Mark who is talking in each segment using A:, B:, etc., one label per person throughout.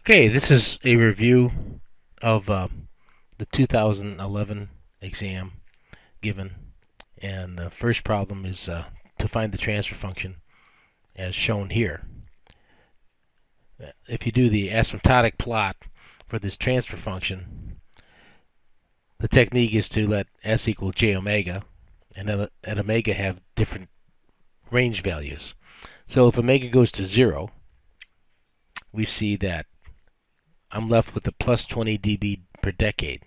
A: Okay, this is a review of the 2011 exam given, and the first problem is to find the transfer function as shown here. If you do the asymptotic plot for this transfer function, the technique is to let s equal j omega and omega have different range values. So if omega goes to 0, we see that I'm left with a plus 20 dB per decade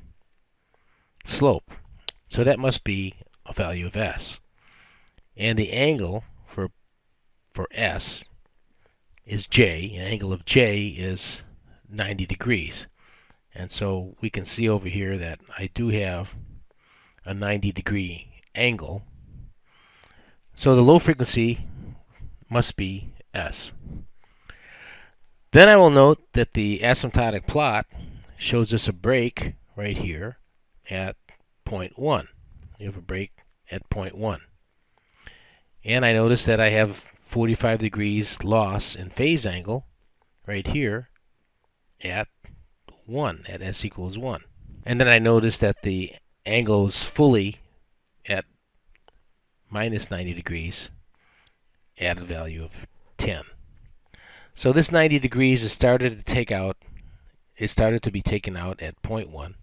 A: slope. So that must be a value of s. And the angle for s is j. An angle of j is 90 degrees. And so we can see over here that I do have a 90-degree angle. So the low frequency must be s. Then I will note that the asymptotic plot shows us a break right here at 0.1. You have a break at 0.1. And I notice that I have 45 degrees loss in phase angle right here at 1, at s equals 1. And then I notice that the angle is fully at minus 90 degrees at a value of 10. So this 90 degrees is started to be taken out at 0.1,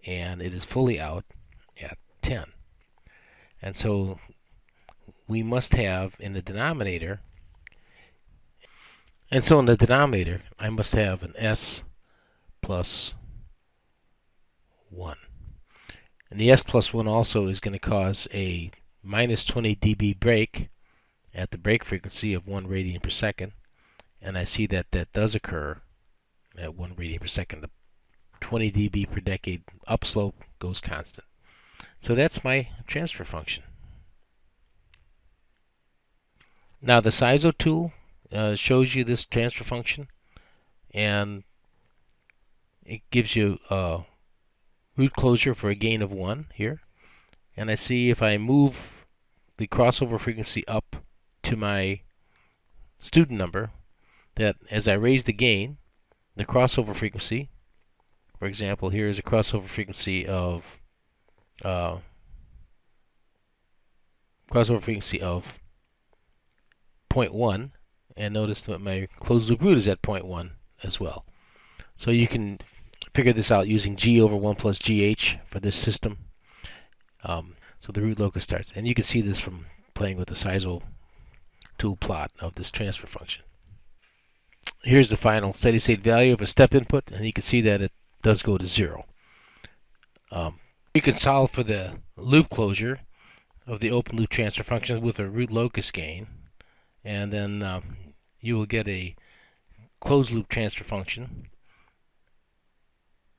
A: and it is fully out at 10. And so we must have in the denominator, I must have an s plus 1. And the s plus 1 also is going to cause a minus 20 dB break at the break frequency of 1 radian per second. And I see that that does occur at 1 radian per second. The 20 dB per decade upslope goes constant. So that's my transfer function. Now the SISO tool shows you this transfer function, and it gives you a root closure for a gain of 1 here. And I see if I move the crossover frequency up to my student number, that as I raise the gain, the crossover frequency, for example, here is a crossover frequency of 0.1, and notice that my closed loop root is at 0.1 as well. So you can figure this out using g over 1 plus gh for this system. So the root locus starts, and you can see this from playing with the SISO tool plot of this transfer function. Here's the final steady state value of a step input, and you can see that it does go to 0. You can solve for the loop closure of the open loop transfer function with a root locus gain, and then you will get a closed loop transfer function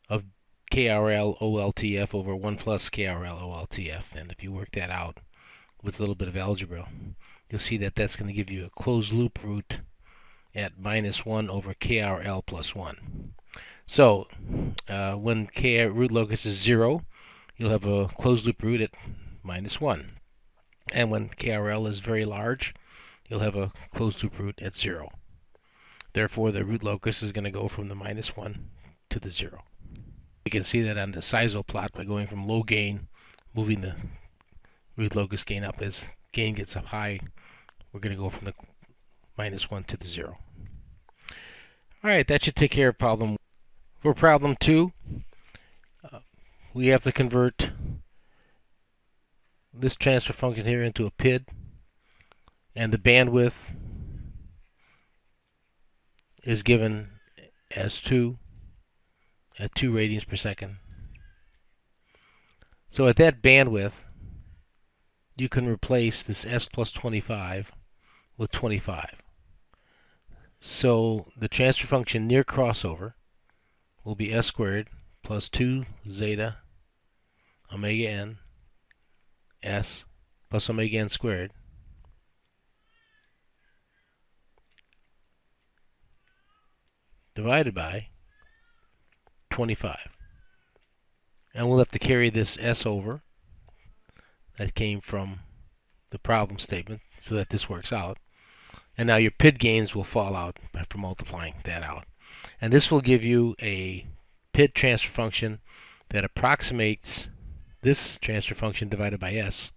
A: of KRL OLTF over 1 plus KRL OLTF. And if you work that out with a little bit of algebra, you'll see that that's going to give you a closed loop root at minus 1 over KRL plus 1. So when K root locus is 0, you'll have a closed loop root at minus 1. And when KRL is very large, you'll have a closed loop root at 0. Therefore, the root locus is going to go from the minus 1 to the 0. You can see that on the SISO plot by going from low gain, moving the root locus gain up. As gain gets up high, we're going to go from the minus 1 to the 0. Alright, that should take care of problem 1. For problem 2, we have to convert this transfer function here into a PID, and the bandwidth is given as 2 at 2 radians per second. So at that bandwidth, you can replace this s plus 25 with 25. So the transfer function near crossover will be s squared plus 2 zeta omega n s plus omega n squared divided by 25. And we'll have to carry this s over that came from the problem statement so that this works out. And now your PID gains will fall out after multiplying that out. And this will give you a PID transfer function that approximates this transfer function divided by S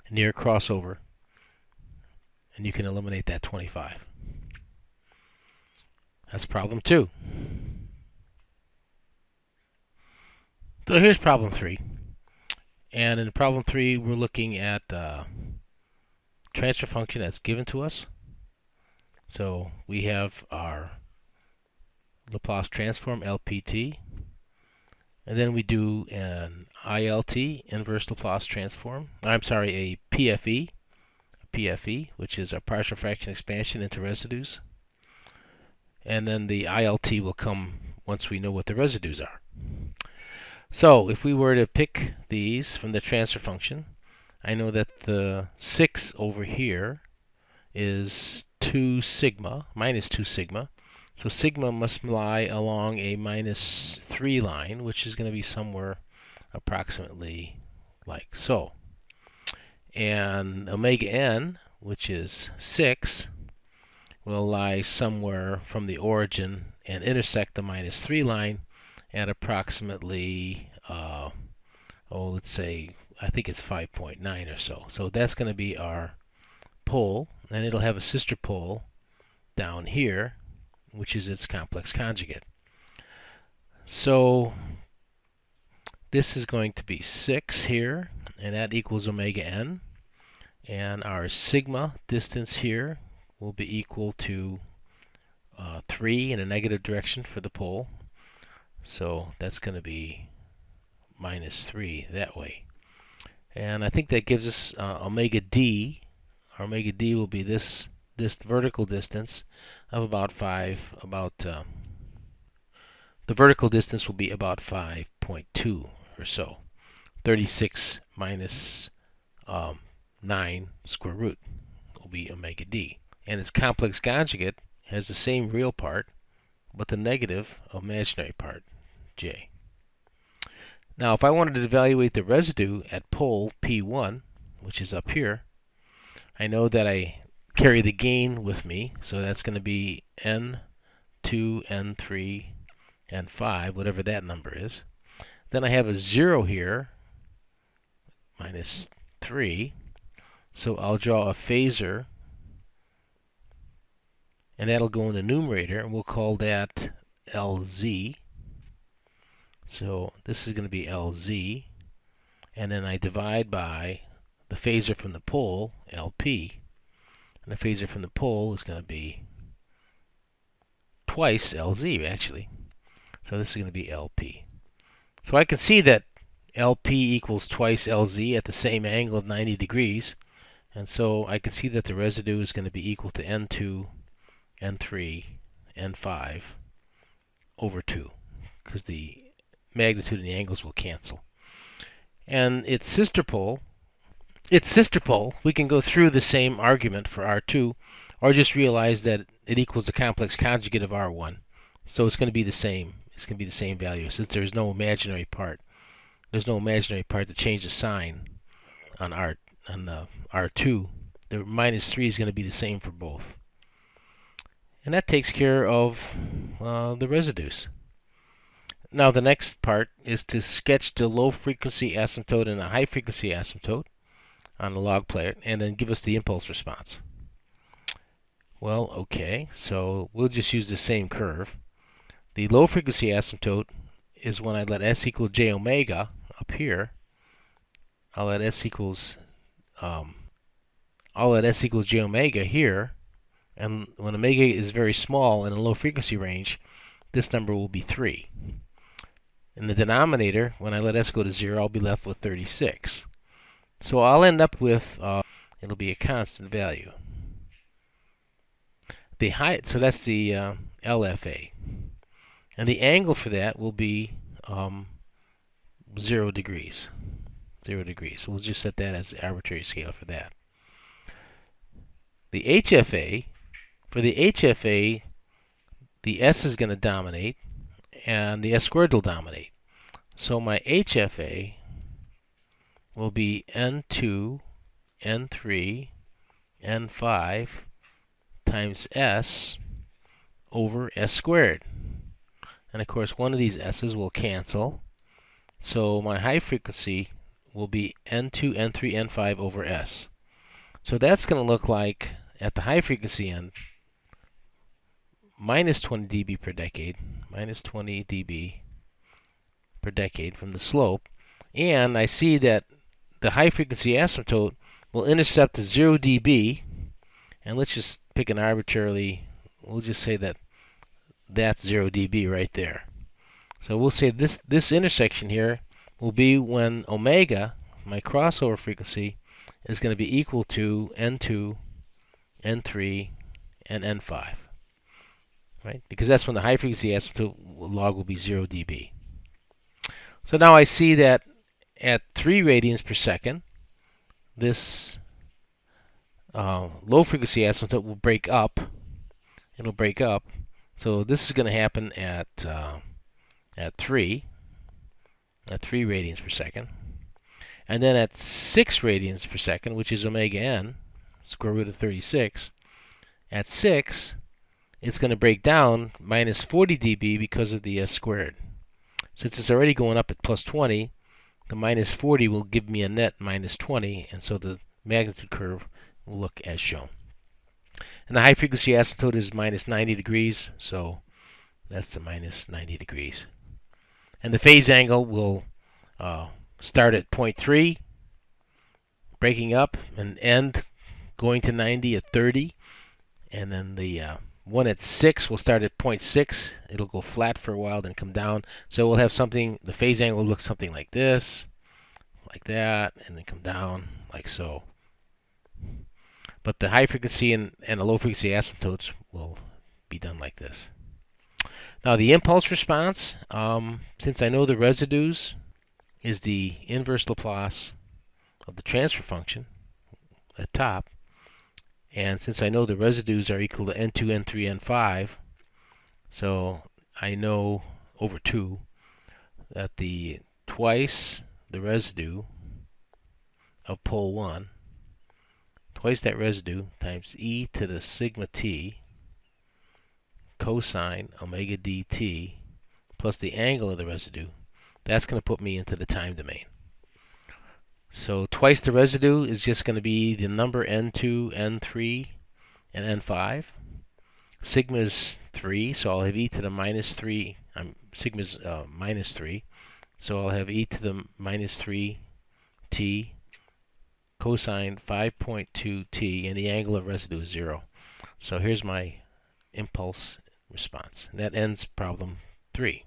A: near crossover, and you can eliminate that 25. That's problem 2. So here's problem 3. And in problem 3, we're looking at transfer function that's given to us. So we have our Laplace transform LPT, and then we do an ILT, inverse Laplace transform. I'm sorry, a PFE, which is a partial fraction expansion into residues. And then the ILT will come once we know what the residues are. So if we were to pick these from the transfer function, I know that the 6 over here is 2 sigma, minus 2 sigma. So sigma must lie along a minus 3 line, which is going to be somewhere approximately like so. And omega n, which is 6, will lie somewhere from the origin and intersect the minus 3 line at approximately, let's say, I think it's 5.9 or so. So that's going to be our pole, and it'll have a sister pole down here, which is its complex conjugate. So this is going to be 6 here, and that equals omega n. And our sigma distance here will be equal to 3 in a negative direction for the pole. So that's going to be minus 3 that way. And I think that gives us omega d. Our omega d will be this vertical distance of about 5, the vertical distance will be about 5.2 or so. 36 minus 9 square root will be omega d. And its complex conjugate has the same real part, but the negative imaginary part, j. Now if I wanted to evaluate the residue at pole P1, which is up here, I know that I carry the gain with me, so that's going to be N2, N3, N5, whatever that number is. Then I have a 0 here, minus 3, so I'll draw a phasor, and that'll go in the numerator, and we'll call that LZ. So this is going to be LZ, and then I divide by the phasor from the pole, LP. And the phasor from the pole is going to be twice LZ, actually. So this is going to be LP. So I can see that LP equals twice LZ at the same angle of 90 degrees. And so I can see that the residue is going to be equal to N2, N3, N5 over 2, because the magnitude and the angles will cancel. And its sister pole, we can go through the same argument for R2, or just realize that it equals the complex conjugate of R1. So it's going to be the same. It's going to be the same value, since there's no imaginary part. There's no imaginary part to change the sign on the R2. The minus 3 is going to be the same for both. And that takes care of the residues. Now the next part is to sketch the low frequency asymptote and the high frequency asymptote on the log plate, and then give us the impulse response. Well, okay, so we'll just use the same curve. The low frequency asymptote is when I let s equal j omega up here. I'll let s equals j omega here, and when omega is very small in a low frequency range, this number will be 3. In the denominator, when I let s go to 0, I'll be left with 36. So I'll end up with, it'll be a constant value. So that's the LFA. And the angle for that will be 0 degrees. 0 degrees. So we'll just set that as the arbitrary scale for that. The HFA, for the HFA, the S is going to dominate, and the S squared will dominate. So my HFA will be N2, N3, N5 times S over S squared. And of course, one of these S's will cancel. So my high frequency will be N2, N3, N5 over S. So that's going to look like, at the high frequency end, minus 20 dB per decade, minus 20 dB per decade from the slope. And I see that the high frequency asymptote will intercept at 0 dB. And let's just pick an arbitrarily, we'll just say that that's 0 dB right there. So we'll say this intersection here will be when omega, my crossover frequency, is going to be equal to N2, N3, and N5. Right? Because that's when the high frequency asymptote log will be 0 dB. So now I see that at 3 radians per second, this low frequency asymptote will break up. It'll break up. So this is going to happen at 3 radians per second. And then at 6 radians per second, which is omega n, square root of 36, at 6, it's going to break down minus 40 dB because of the S squared. Since it's already going up at plus 20, the minus 40 will give me a net minus 20, and so the magnitude curve will look as shown. And the high frequency asymptote is minus 90 degrees, so that's the minus 90 degrees. And the phase angle will start at 0.3, breaking up, and end going to 90 at 30. And then the one at 6 will start at 0.6. It'll go flat for a while, then come down. So we'll have something, the phase angle will look something like this, like that, and then come down like so. But the high frequency and the low frequency asymptotes will be done like this. Now the impulse response, since I know the residues is the inverse Laplace of the transfer function at top, and since I know the residues are equal to N2, N3, N5, so I know over 2 that the twice the residue of pole 1, twice that residue times e to the sigma t cosine omega dt plus the angle of the residue, that's going to put me into the time domain. So twice the residue is just going to be the number N2, N3, and N5. Sigma is 3, so I'll have e to the minus 3. Sigma is minus 3, so I'll have e to the minus 3 t cosine 5.2 t, and the angle of residue is 0. So here's my impulse response. And that ends problem 3.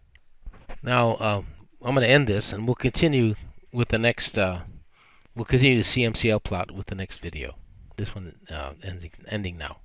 A: Now I'm going to end this, and we'll continue with the next. We'll continue the CMCL plot with the next video. This one ending now.